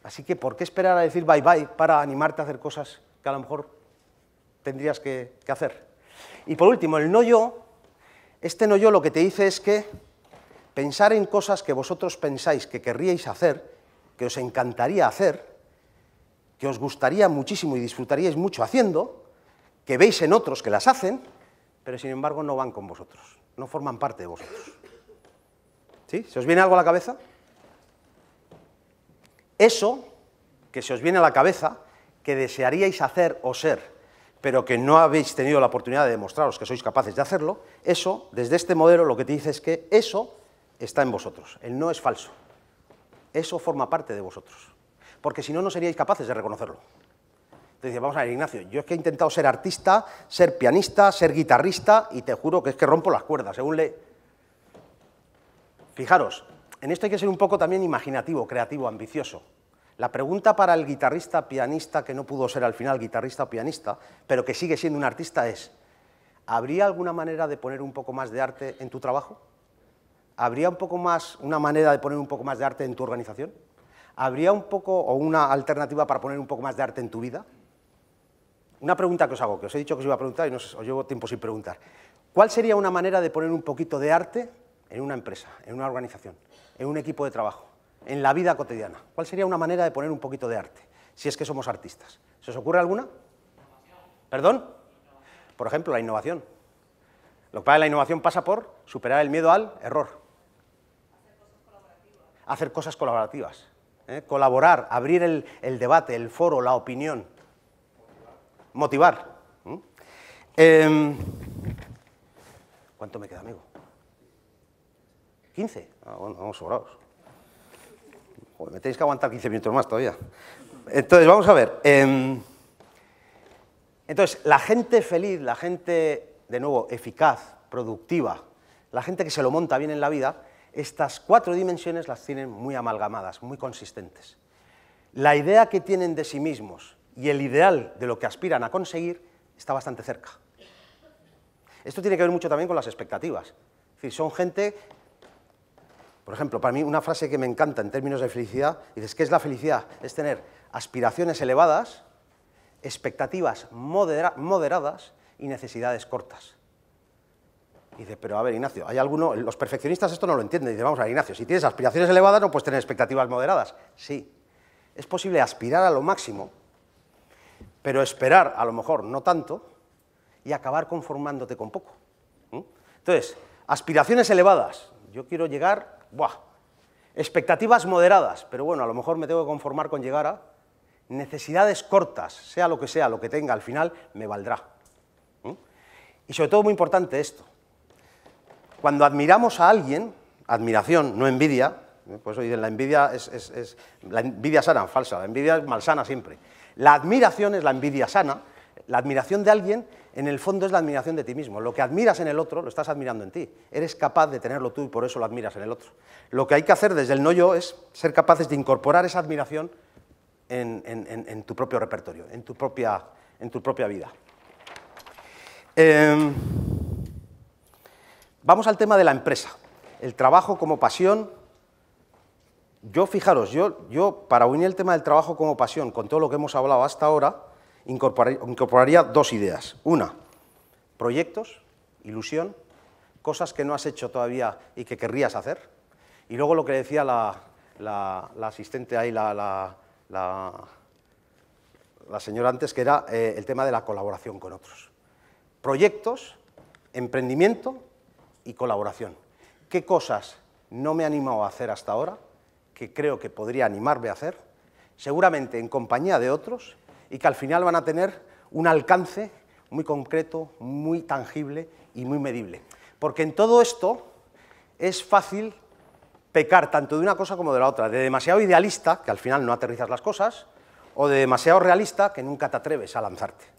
S1: Así que, ¿por qué esperar a decir bye bye para animarte a hacer cosas que a lo mejor tendrías que hacer? Y por último, el no yo. Este no yo lo que te dice es que pensar en cosas que vosotros pensáis que querríais hacer, que os encantaría hacer, que os gustaría muchísimo y disfrutaríais mucho haciendo, que veis en otros que las hacen, pero sin embargo no van con vosotros, no forman parte de vosotros. ¿Sí? ¿Se os viene algo a la cabeza? Eso que se os viene a la cabeza, que desearíais hacer o ser, pero que no habéis tenido la oportunidad de demostraros que sois capaces de hacerlo, eso, desde este modelo, lo que te dice es que eso está en vosotros, el no es falso. Eso forma parte de vosotros, porque si no, no seríais capaces de reconocerlo. Entonces, vamos a ver, Ignacio, yo es que he intentado ser artista, ser pianista, ser guitarrista, y te juro que es que rompo las cuerdas, según le... Fijaros, en esto hay que ser un poco también imaginativo, creativo, ambicioso. La pregunta para el guitarrista, pianista, que no pudo ser al final guitarrista o pianista, pero que sigue siendo un artista es, ¿habría alguna manera de poner un poco más de arte en tu trabajo? ¿Habría una manera de poner un poco más de arte en tu organización? ¿Habría una alternativa para poner un poco más de arte en tu vida? Una pregunta que os hago, que os he dicho que os iba a preguntar y os llevo tiempo sin preguntar. ¿Cuál sería una manera de poner un poquito de arte en una empresa, en una organización, en un equipo de trabajo, en la vida cotidiana? ¿Cuál sería una manera de poner un poquito de arte, si es que somos artistas? ¿Se os ocurre alguna? ¿Perdón? Por ejemplo, la innovación. Lo que pasa es que la innovación pasa por superar el miedo al error. Hacer cosas colaborativas. Colaborar, abrir el debate, el foro, la opinión. Motivar. ¿Cuánto me queda, amigo? 15. Bueno, vamos sobrados. Joder, me tenéis que aguantar 15 minutos más todavía. Entonces, vamos a ver. Entonces, la gente feliz, la gente, de nuevo, eficaz, productiva, la gente que se lo monta bien en la vida, estas 4 dimensiones las tienen muy amalgamadas, muy consistentes. La idea que tienen de sí mismos y el ideal de lo que aspiran a conseguir está bastante cerca. Esto tiene que ver mucho también con las expectativas. Es decir, son gente... Por ejemplo, para mí una frase que me encanta en términos de felicidad, dices, ¿qué es la felicidad? Es tener aspiraciones elevadas, expectativas moderadas y necesidades cortas. Y dice, pero a ver, Ignacio, hay alguno, los perfeccionistas esto no lo entienden. Dice, vamos a ver, Ignacio, si tienes aspiraciones elevadas no puedes tener expectativas moderadas. Sí, es posible aspirar a lo máximo, pero esperar a lo mejor no tanto y acabar conformándote con poco. Entonces, aspiraciones elevadas, yo quiero llegar... ¡Buah! Expectativas moderadas, pero bueno, a lo mejor me tengo que conformar con llegar a necesidades cortas, sea lo que tenga, al final me valdrá. Y sobre todo muy importante esto, cuando admiramos a alguien, admiración, no envidia, por eso dicen la envidia es la envidia sana, falsa, la envidia es malsana siempre. La admiración es la envidia sana, la admiración de alguien en el fondo es la admiración de ti mismo. Lo que admiras en el otro lo estás admirando en ti. Eres capaz de tenerlo tú y por eso lo admiras en el otro. Lo que hay que hacer desde el no yo es ser capaces de incorporar esa admiración en tu propio repertorio, en tu propia vida. Vamos al tema de la empresa, el trabajo como pasión. Fijaros, yo para unir el tema del trabajo como pasión con todo lo que hemos hablado hasta ahora, incorporaría dos ideas. Una, proyectos, ilusión, cosas que no has hecho todavía y que querrías hacer. Y luego lo que decía la asistente ahí, la señora antes, que era el tema de la colaboración con otros. Proyectos, emprendimiento y colaboración. ¿Qué cosas no me he animado a hacer hasta ahora, que creo que podría animarme a hacer, seguramente en compañía de otros, y que al final van a tener un alcance muy concreto, muy tangible y muy medible? Porque en todo esto es fácil pecar tanto de una cosa como de la otra, de demasiado idealista, que al final no aterrizas las cosas, o de demasiado realista, que nunca te atreves a lanzarte.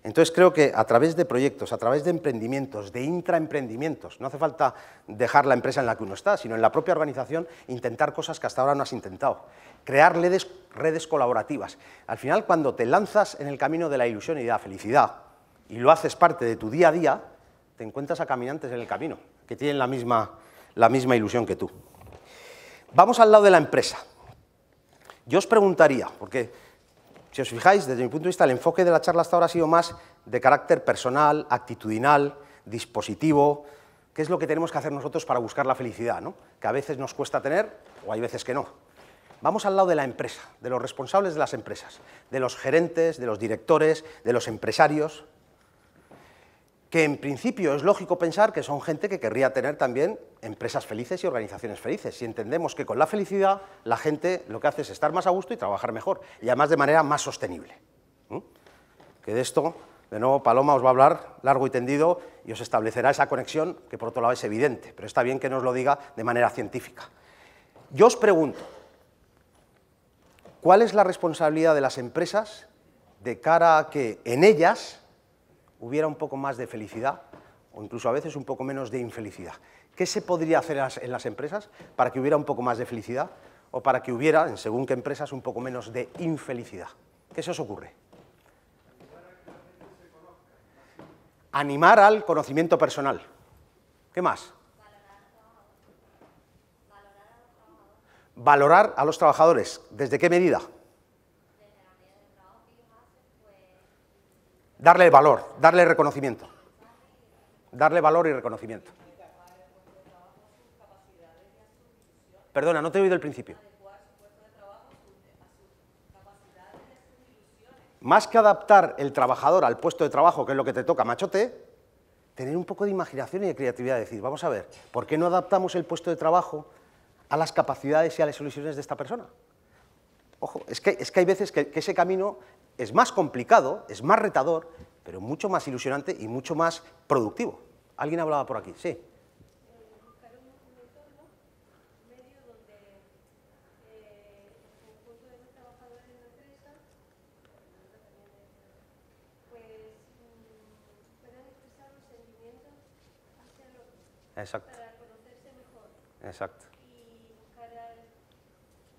S1: Entonces creo que a través de proyectos, a través de emprendimientos, de intraemprendimientos, no hace falta dejar la empresa en la que uno está, sino en la propia organización intentar cosas que hasta ahora no has intentado. Crear redes colaborativas. Al final, cuando te lanzas en el camino de la ilusión y de la felicidad, y lo haces parte de tu día a día, te encuentras a caminantes en el camino, que tienen la misma ilusión que tú. Vamos al lado de la empresa. Yo os preguntaría, porque si os fijáis, desde mi punto de vista, el enfoque de la charla hasta ahora ha sido más de carácter personal, actitudinal, dispositivo. ¿Qué es lo que tenemos que hacer nosotros para buscar la felicidad, ¿no? Que a veces nos cuesta tener o hay veces que no. Vamos al lado de la empresa, de los responsables de las empresas, de los gerentes, de los directores, de los empresarios, que en principio es lógico pensar que son gente que querría tener también empresas felices y organizaciones felices. Si entendemos que con la felicidad la gente lo que hace es estar más a gusto y trabajar mejor, y además de manera más sostenible. Que de esto, de nuevo, Paloma os va a hablar largo y tendido y os establecerá esa conexión que por otro lado es evidente, pero está bien que nos lo diga de manera científica. Yo os pregunto, ¿cuál es la responsabilidad de las empresas de cara a que en ellas hubiera un poco más de felicidad o incluso a veces un poco menos de infelicidad? ¿Qué se podría hacer en las empresas para que hubiera un poco más de felicidad o para que hubiera, en según qué empresas, un poco menos de infelicidad? ¿Qué se os ocurre? Animar al conocimiento personal. ¿Qué más? Valorar a los trabajadores. ¿Desde qué medida? Darle valor, darle reconocimiento. Darle valor y reconocimiento. Perdona, no te he oído el principio. Más que adaptar el trabajador al puesto de trabajo, que es lo que te toca, machote, tener un poco de imaginación y de creatividad. Decir, vamos a ver, ¿por qué no adaptamos el puesto de trabajo a las capacidades y a las ilusiones de esta persona? Ojo, es que hay veces que ese camino es más complicado, es más retador, pero mucho más ilusionante y mucho más productivo. ¿Alguien hablaba por aquí? Sí.
S2: Buscar un entorno medio donde el conjunto de los trabajadores de la empresa pues puedan expresar los sentimientos hacia el otro.
S1: Exacto.
S2: Para conocerse mejor.
S1: Exacto.
S2: Y buscar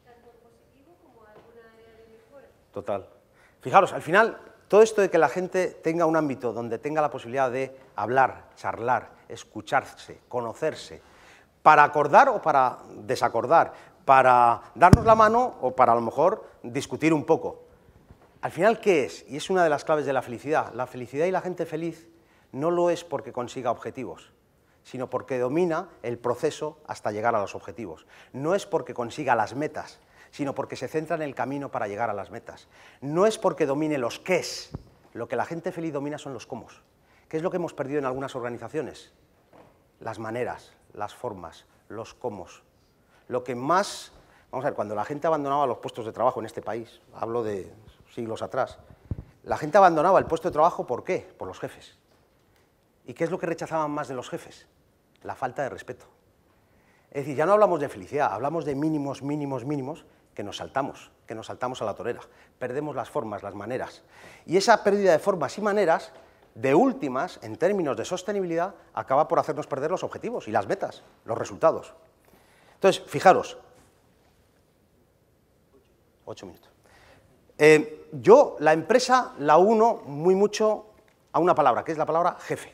S2: tanto el positivo como alguna área de mejora.
S1: Total. Fijaros, al final, todo esto de que la gente tenga un ámbito donde tenga la posibilidad de hablar, charlar, escucharse, conocerse, para acordar o para desacordar, para darnos la mano o para a lo mejor discutir un poco. Al final, ¿qué es? Y es una de las claves de la felicidad. La felicidad y la gente feliz no lo es porque consiga objetivos, sino porque domina el proceso hasta llegar a los objetivos. No es porque consiga las metas, sino porque se centra en el camino para llegar a las metas. No es porque domine los qués, lo que la gente feliz domina son los cómo. ¿Qué es lo que hemos perdido en algunas organizaciones? Las maneras, las formas, los cómo. Lo que más, vamos a ver, cuando la gente abandonaba los puestos de trabajo en este país, hablo de siglos atrás, la gente abandonaba el puesto de trabajo, ¿por qué? Por los jefes. ¿Y qué es lo que rechazaban más de los jefes? La falta de respeto. Es decir, ya no hablamos de felicidad, hablamos de mínimos, mínimos, mínimos, que nos saltamos a la torera, perdemos las formas, las maneras. Y esa pérdida de formas y maneras, de últimas, en términos de sostenibilidad, acaba por hacernos perder los objetivos y las metas, los resultados. Entonces, fijaros, 8 minutos. Yo la empresa la uno muy mucho a una palabra, que es la palabra jefe.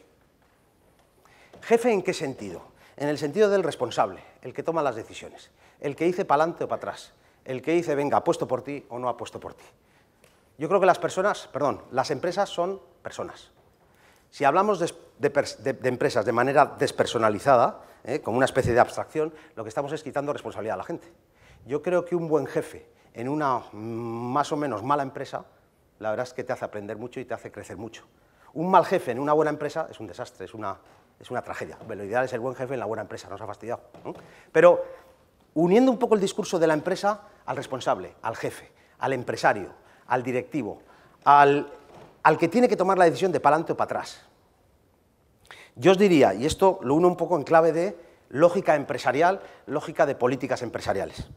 S1: ¿Jefe en qué sentido? En el sentido del responsable, el que toma las decisiones, el que dice para adelante o para atrás, el que dice, venga, apuesto por ti o no apuesto por ti. Yo creo que las empresas son personas. Si hablamos de empresas de manera despersonalizada, como una especie de abstracción, lo que estamos es quitando responsabilidad a la gente. Yo creo que un buen jefe en una más o menos mala empresa, la verdad es que te hace aprender mucho y te hace crecer mucho. Un mal jefe en una buena empresa es un desastre, es una tragedia. Lo ideal es el buen jefe en la buena empresa, nos ha fastidiado, ¿no? Pero uniendo un poco el discurso de la empresa al responsable, al jefe, al empresario, al directivo, al que tiene que tomar la decisión de para adelante o para atrás. Yo os diría, y esto lo uno un poco en clave de lógica empresarial, lógica de políticas empresariales,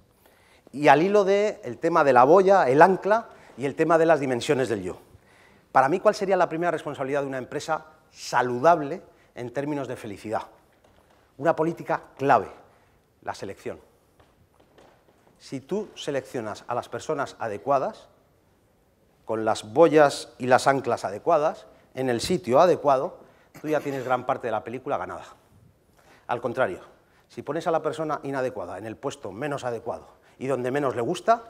S1: y al hilo del tema de la boya, el ancla y el tema de las dimensiones del yo. Para mí, ¿cuál sería la primera responsabilidad de una empresa saludable en términos de felicidad? Una política clave, la selección. Si tú seleccionas a las personas adecuadas, con las boyas y las anclas adecuadas, en el sitio adecuado, tú ya tienes gran parte de la película ganada. Al contrario, si pones a la persona inadecuada en el puesto menos adecuado y donde menos le gusta,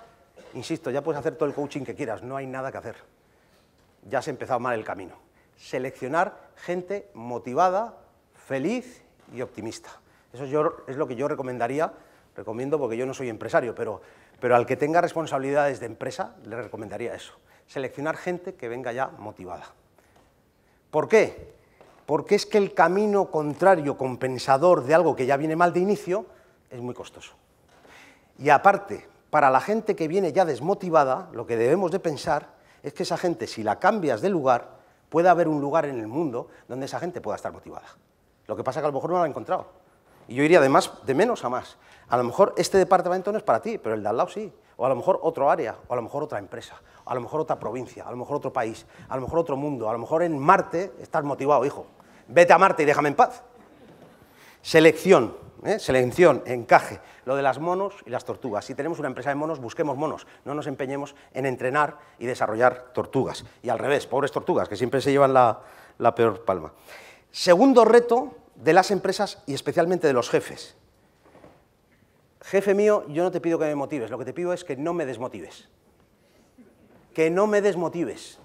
S1: insisto, ya puedes hacer todo el coaching que quieras, no hay nada que hacer. Ya has empezado mal el camino. Seleccionar gente motivada, feliz y optimista. Eso es lo que yo recomiendo porque yo no soy empresario, pero al que tenga responsabilidades de empresa le recomendaría eso. Seleccionar gente que venga ya motivada. ¿Por qué? Porque es que el camino contrario, compensador de algo que ya viene mal de inicio, es muy costoso. Y aparte, para la gente que viene ya desmotivada, lo que debemos de pensar es que esa gente, si la cambias de lugar, puede haber un lugar en el mundo donde esa gente pueda estar motivada. Lo que pasa es que a lo mejor no la ha encontrado. Y yo iría de menos a más. A lo mejor este departamento no es para ti, pero el de al lado sí. O a lo mejor otro área, o a lo mejor otra empresa, o a lo mejor otra provincia, a lo mejor otro país, a lo mejor otro mundo, a lo mejor en Marte estás motivado, hijo. Vete a Marte y déjame en paz. Selección, encaje. Lo de las monos y las tortugas. Si tenemos una empresa de monos, busquemos monos. No nos empeñemos en entrenar y desarrollar tortugas. Y al revés, pobres tortugas, que siempre se llevan la peor palma. Segundo reto de las empresas y especialmente de los jefes. Jefe mío, yo no te pido que me motives, lo que te pido es que no me desmotives. Que no me desmotives.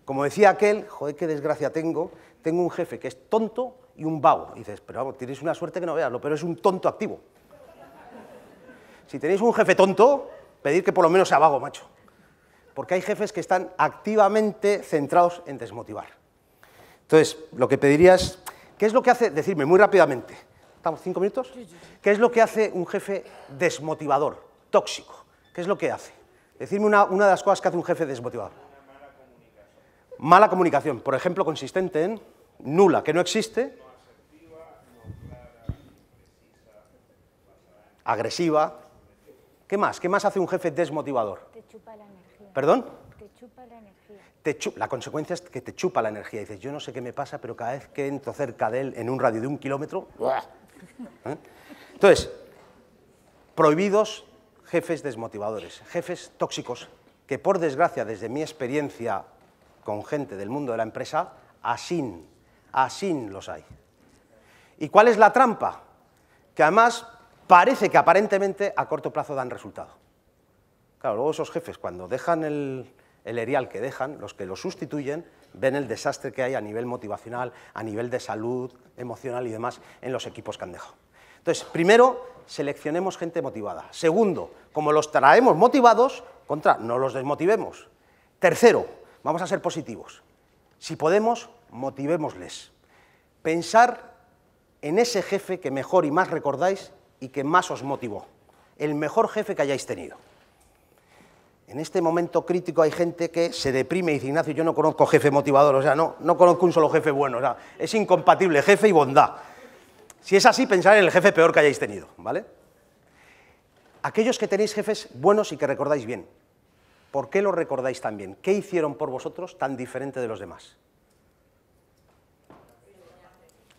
S1: Como decía aquel, joder, qué desgracia tengo un jefe que es tonto y un vago. Y dices, pero vamos, tienes una suerte que no veas, pero es un tonto activo. Si tenéis un jefe tonto, pedid que por lo menos sea vago, macho. Porque hay jefes que están activamente centrados en desmotivar. Entonces, lo que pediría es, ¿qué es lo que hace? Decidme muy rápidamente. ¿Estamos 5 minutos? ¿Qué es lo que hace un jefe desmotivador, tóxico? ¿Qué es lo que hace? Decidme una de las cosas que hace un jefe desmotivador. Mala comunicación, por ejemplo, consistente en nula, que no existe. Agresiva. ¿Qué más? ¿Qué más hace un jefe desmotivador?
S4: Te chupa la energía.
S1: ¿Perdón?
S4: Te chupa la energía.
S1: La consecuencia es que te chupa la energía. Dices, yo no sé qué me pasa, pero cada vez que entro cerca de él en un radio de 1 kilómetro... Entonces, prohibidos jefes desmotivadores, jefes tóxicos, que por desgracia, desde mi experiencia con gente del mundo de la empresa, así los hay. ¿Y cuál es la trampa? Que además parece que aparentemente a corto plazo dan resultado. Claro, luego esos jefes cuando dejan el erial que dejan, los que lo sustituyen, ven el desastre que hay a nivel motivacional, a nivel de salud emocional y demás en los equipos que han dejado. Entonces, primero, seleccionemos gente motivada. Segundo, como los traemos motivados, no los desmotivemos. Tercero, vamos a ser positivos. Si podemos, motivémosles. Pensar en ese jefe que mejor y más recordáis y que más os motivó. El mejor jefe que hayáis tenido. En este momento crítico hay gente que se deprime y dice, Ignacio, yo no conozco jefe motivador, o sea, no conozco un solo jefe bueno, o sea, es incompatible jefe y bondad. Si es así, pensad en el jefe peor que hayáis tenido, ¿vale? Aquellos que tenéis jefes buenos y que recordáis bien, ¿por qué los recordáis tan bien? ¿Qué hicieron por vosotros tan diferente de los demás?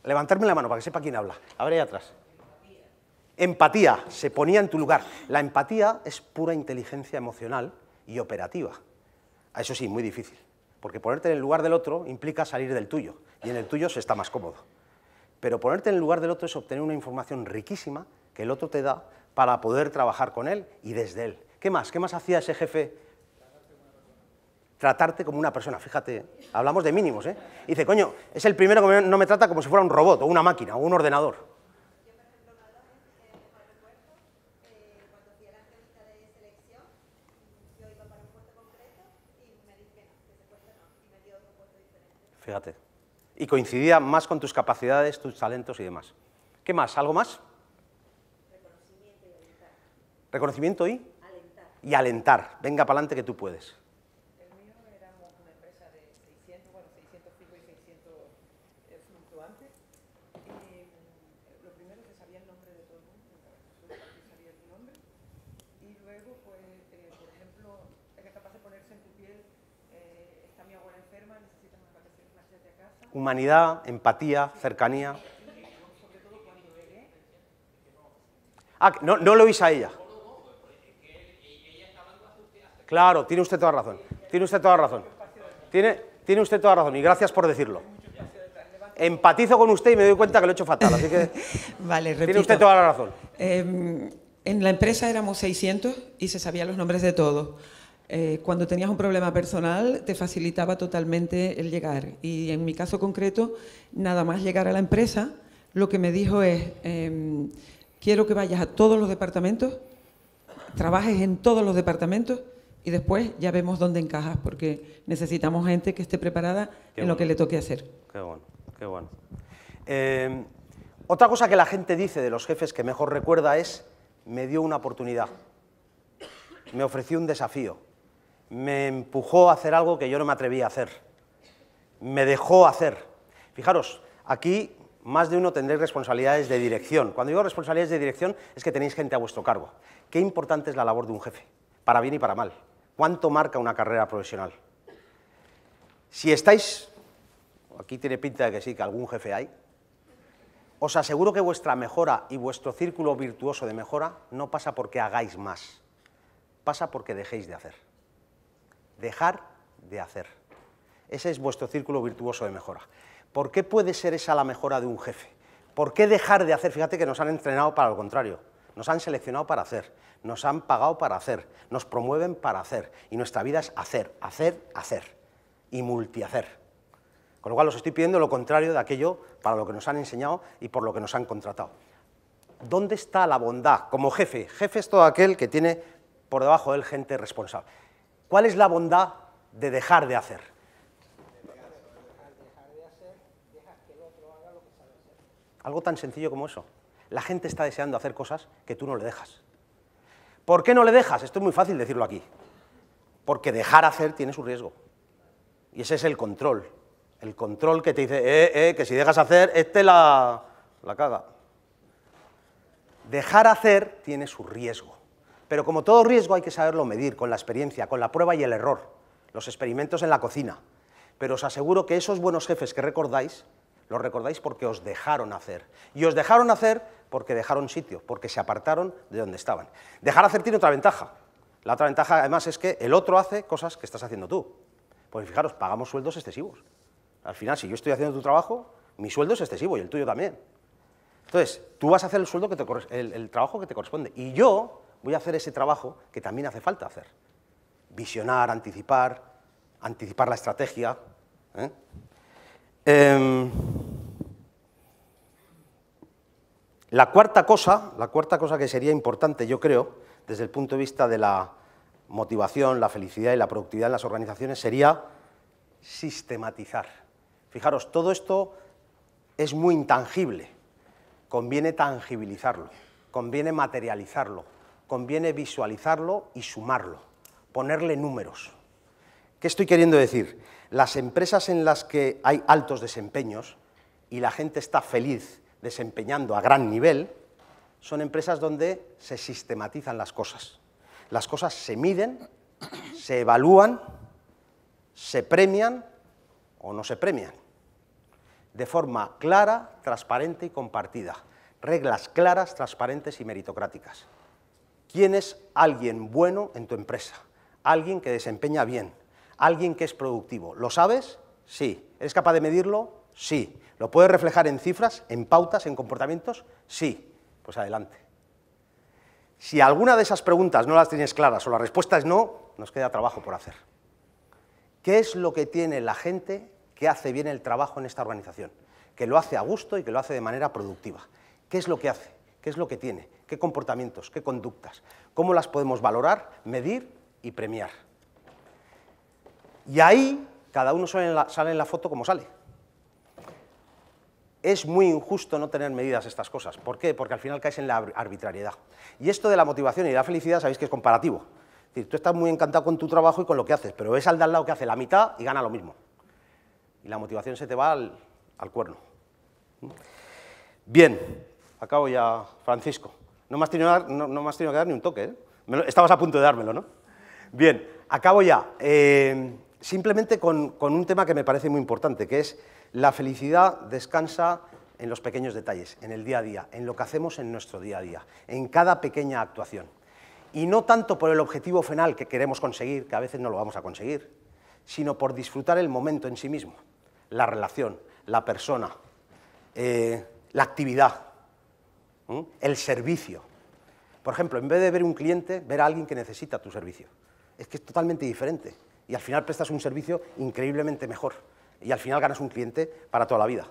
S1: Levantarme la mano para que sepa quién habla. A ver ahí atrás. Empatía, se ponía en tu lugar. La empatía es pura inteligencia emocional y operativa. Eso sí, muy difícil. porque ponerte en el lugar del otro implica salir del tuyo, y en el tuyo se está más cómodo. Pero ponerte en el lugar del otro es obtener una información riquísima que el otro te da para poder trabajar con él y desde él. ¿Qué más? ¿Qué más hacía ese jefe? Tratarte como una persona. Fíjate, hablamos de mínimos, ¿eh? Y dice, coño, es el primero que no me trata como si fuera un robot, o una máquina, o un ordenador.
S5: Yo, por ejemplo, una de las veces que mejor recuerdo, cuando fui a la entrevista de selección, yo iba para un puesto concreto y me dije que no, que ese puesto no, y me dio otro puesto diferente.
S1: Fíjate. Y coincidía más con tus capacidades, tus talentos y demás. ¿Qué más? ¿Algo más?
S5: Reconocimiento y alentar.
S1: ¿Reconocimiento y?
S5: Alentar.
S1: Y alentar. Venga para adelante que tú puedes.
S6: El mío éramos una empresa de 600, bueno, 600 fijos y 600 fluctuantes. Y lo primero que sabía el nombre de todo el mundo, sabía tu nombre. Y luego, pues, por ejemplo, eres capaz de ponerse en tu piel, está mi abuela enferma, necesitas unas vacaciones de casa.
S1: Humanidad, empatía, cercanía.
S6: Sobre todo cuando llegué.
S1: Ah, no lo oís a ella. Claro, tiene usted toda razón. Tiene usted toda razón. Tiene usted toda razón y gracias por decirlo. Empatizo con usted y me doy cuenta que lo he hecho fatal, así que
S7: Vale, repito.
S1: tiene usted toda la razón.
S7: En la empresa éramos 600 y se sabían los nombres de todos. Cuando tenías un problema personal te facilitaba totalmente el llegar y en mi caso concreto, nada más llegar a la empresa, lo que me dijo es, quiero que vayas a todos los departamentos, trabajes en todos los departamentos y después ya vemos dónde encajas, porque necesitamos gente que esté preparada en lo que le toque hacer.
S1: Qué bueno, qué bueno. Otra cosa que la gente dice de los jefes que mejor recuerda es, me dio una oportunidad, me ofreció un desafío, me empujó a hacer algo que yo no me atrevía a hacer, me dejó hacer. Fijaros, aquí más de uno tendréis responsabilidades de dirección. Cuando digo responsabilidades de dirección es que tenéis gente a vuestro cargo. Qué importante es la labor de un jefe, para bien y para mal. ¿Cuánto marca una carrera profesional? Si estáis, aquí tiene pinta de que sí, que algún jefe hay, os aseguro que vuestra mejora y vuestro círculo virtuoso de mejora no pasa porque hagáis más, pasa porque dejéis de hacer. Dejar de hacer. Ese es vuestro círculo virtuoso de mejora. ¿Por qué puede ser esa la mejora de un jefe? ¿Por qué dejar de hacer? Fíjate que nos han entrenado para lo contrario, nos han seleccionado para hacer, nos han pagado para hacer, nos promueven para hacer, y nuestra vida es hacer, hacer, hacer, y multihacer. Con lo cual os estoy pidiendo lo contrario de aquello para lo que nos han enseñado y por lo que nos han contratado. ¿Dónde está la bondad? Como jefe, jefe es todo aquel que tiene por debajo de él gente responsable. ¿Cuál es la bondad de dejar de hacer? Algo tan sencillo como eso. La gente está deseando hacer cosas que tú no le dejas. ¿Por qué no le dejas? Esto es muy fácil decirlo aquí. Porque dejar hacer tiene su riesgo. Y ese es el control. El control que te dice, que si dejas hacer, la caga. Dejar hacer tiene su riesgo. Pero como todo riesgo hay que saberlo medir con la experiencia, con la prueba y el error, los experimentos en la cocina. Pero os aseguro que esos buenos jefes que recordáis, los recordáis porque os dejaron hacer. Y os dejaron hacer porque dejaron sitio, porque se apartaron de donde estaban. Dejar hacer tiene otra ventaja. La otra ventaja, además, es que el otro hace cosas que estás haciendo tú. Pues fijaros, pagamos sueldos excesivos. Al final, si yo estoy haciendo tu trabajo, mi sueldo es excesivo y el tuyo también. Entonces, tú vas a hacer el trabajo que te corresponde. Y yo voy a hacer ese trabajo que también hace falta hacer. Visionar, anticipar la estrategia. La cuarta cosa que sería importante, yo creo, desde el punto de vista de la motivación, la felicidad y la productividad en las organizaciones, sería sistematizar. Fijaros, todo esto es muy intangible, conviene tangibilizarlo, conviene materializarlo, conviene visualizarlo y sumarlo, ponerle números. ¿Qué estoy queriendo decir? Las empresas en las que hay altos desempeños y la gente está feliz desempeñando a gran nivel, son empresas donde se sistematizan las cosas. Las cosas se miden, se evalúan, se premian o no se premian, de forma clara, transparente y compartida. Reglas claras, transparentes y meritocráticas. ¿Quién es alguien bueno en tu empresa? Alguien que desempeña bien, alguien que es productivo. ¿Lo sabes? Sí. ¿Eres capaz de medirlo? Sí. ¿Lo puedes reflejar en cifras, en pautas, en comportamientos? Sí. Pues adelante. Si alguna de esas preguntas no las tienes claras o la respuesta es no, nos queda trabajo por hacer. ¿Qué es lo que tiene la gente que hace bien el trabajo en esta organización? Que lo hace a gusto y que lo hace de manera productiva. ¿Qué es lo que hace? ¿Qué es lo que tiene? ¿Qué comportamientos? ¿Qué conductas? ¿Cómo las podemos valorar, medir y premiar? Y ahí cada uno sale en la foto como sale. Es muy injusto no tener medidas estas cosas. ¿Por qué? Porque al final caes en la arbitrariedad. Y esto de la motivación y la felicidad sabéis que es comparativo. Es decir, tú estás muy encantado con tu trabajo y con lo que haces, pero ves al de al lado que hace la mitad y gana lo mismo. Y la motivación se te va al cuerno. Bien, acabo ya, Francisco. No me has tenido que dar ni un toque, ¿eh? Estabas a punto de dármelo, ¿no? Bien, acabo ya. Simplemente con un tema que me parece muy importante, que es la felicidad descansa en los pequeños detalles, en el día a día, en lo que hacemos en nuestro día a día, en cada pequeña actuación. Y no tanto por el objetivo final que queremos conseguir, que a veces no lo vamos a conseguir, sino por disfrutar el momento en sí mismo, la relación, la persona, la actividad, el servicio. Por ejemplo, en vez de ver un cliente, ver a alguien que necesita tu servicio. Es que es totalmente diferente y al final prestas un servicio increíblemente mejor y al final ganas un cliente para toda la vida.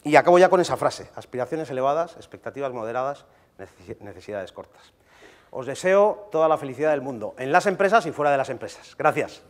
S1: Y acabo ya con esa frase: aspiraciones elevadas, expectativas moderadas, necesidades cortas. Os deseo toda la felicidad del mundo, en las empresas y fuera de las empresas. Gracias.